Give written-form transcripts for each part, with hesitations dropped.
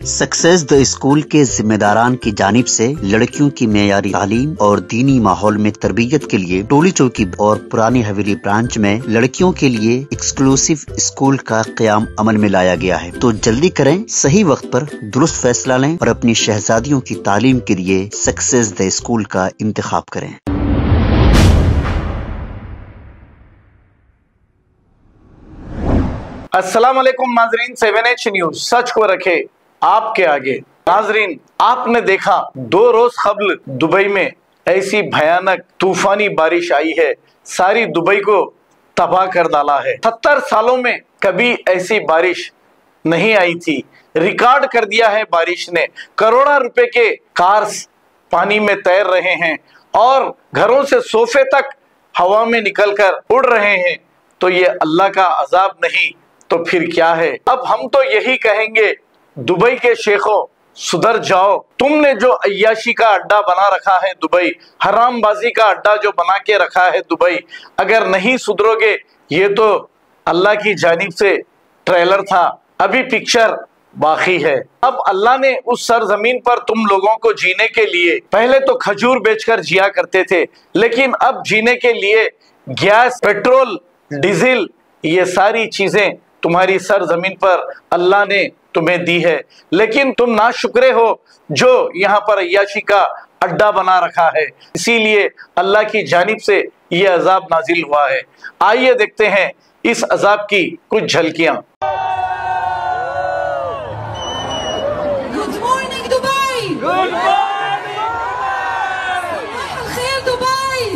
Success the school के जिम्मेदारान की जानिब से लड़कियों की मेयारी तालीम और दीनी माहौल में तरबियत के लिए टोली चौकी और पुरानी हवेली ब्रांच में लड़कियों के लिए एक्सक्लूसिव स्कूल का क़याम अमल में लाया गया है। तो जल्दी करें, सही वक्त पर दुरुस्त फैसला लें और अपनी शहजादियों की तालीम के लिए सक्सेस द स्कूल का इंतखाब करें। अस्सलाम वालेकुम नाजरीन, 7H न्यूज सच को रखे आपके आगे। नाजरीन, आपने देखा 2 रोज कबल दुबई में ऐसी भयानक तूफानी बारिश आई है, सारी दुबई को तबाह कर डाला है। 70 सालों में कभी ऐसी बारिश नहीं आई थी। रिकॉर्ड कर दिया है बारिश ने। करोड़ों रुपए के कार्स पानी में तैर रहे हैं और घरों से सोफे तक हवा में निकलकर उड़ रहे हैं। तो ये अल्लाह का अजाब नहीं तो फिर क्या है। अब हम तो यही कहेंगे, दुबई के शेखों सुधर जाओ। तुमने जो अय्याशी का अड्डा बना रखा है दुबई, हरामबाजी का अड्डा जो बना के रखा है दुबई, अगर नहीं सुधरोगे, ये तो अल्लाह की जानिब से ट्रेलर था, अभी पिक्चर बाकी है। अब अल्लाह ने उस सरजमीन पर तुम लोगों को जीने के लिए, पहले तो खजूर बेचकर जिया करते थे, लेकिन अब जीने के लिए गैस, पेट्रोल, डीजल, ये सारी चीजें तुम्हारी सरजमीन पर अल्लाह ने तुम्हें दी है। लेकिन तुम नाशुक्रे हो जो यहाँ पर अय्याशी का अड्डा बना रखा है। इसीलिए अल्लाह की जानिब से ये अजाब नाजिल हुआ है। आइए देखते हैं इस अजाब की कुछ झलकियां। Good morning Dubai. Good morning Dubai.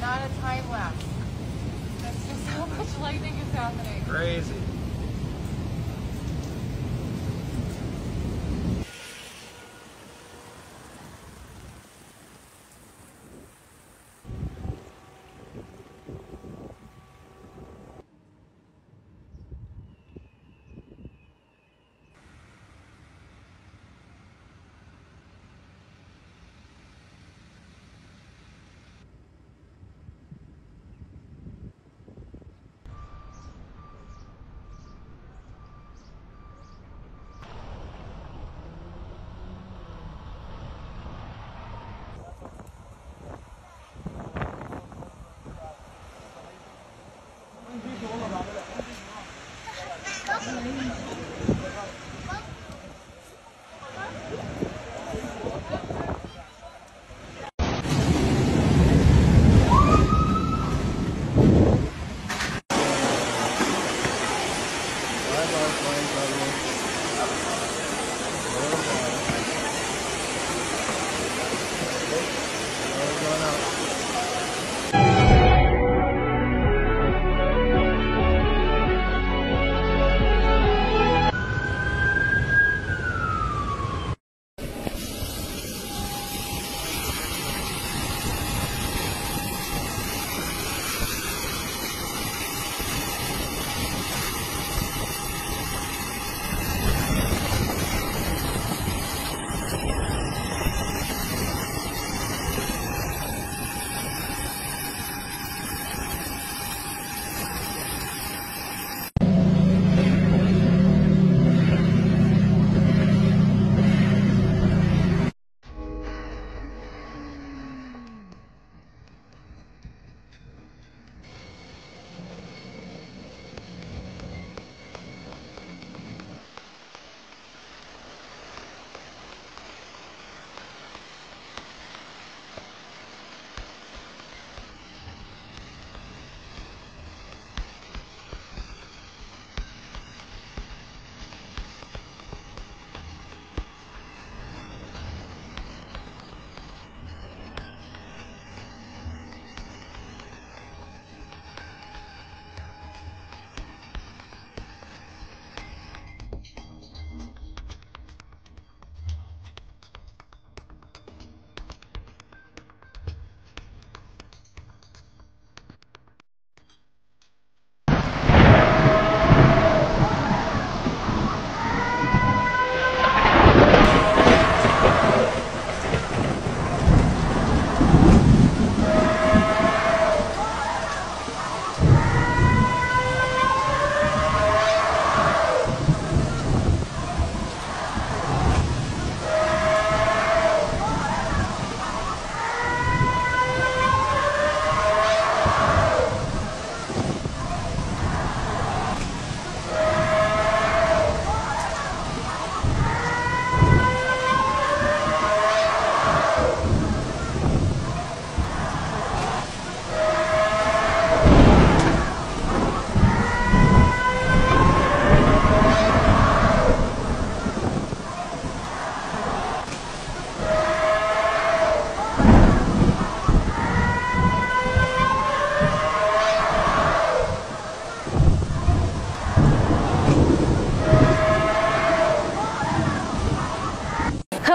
Not a time lapse. That's just how much lightning is happening. Crazy.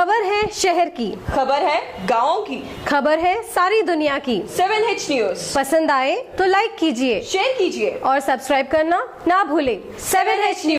खबर है शहर की, खबर है गाँव की, खबर है सारी दुनिया की। 7H न्यूज पसंद आए तो लाइक कीजिए, शेयर कीजिए और सब्सक्राइब करना ना भूलें। 7H news.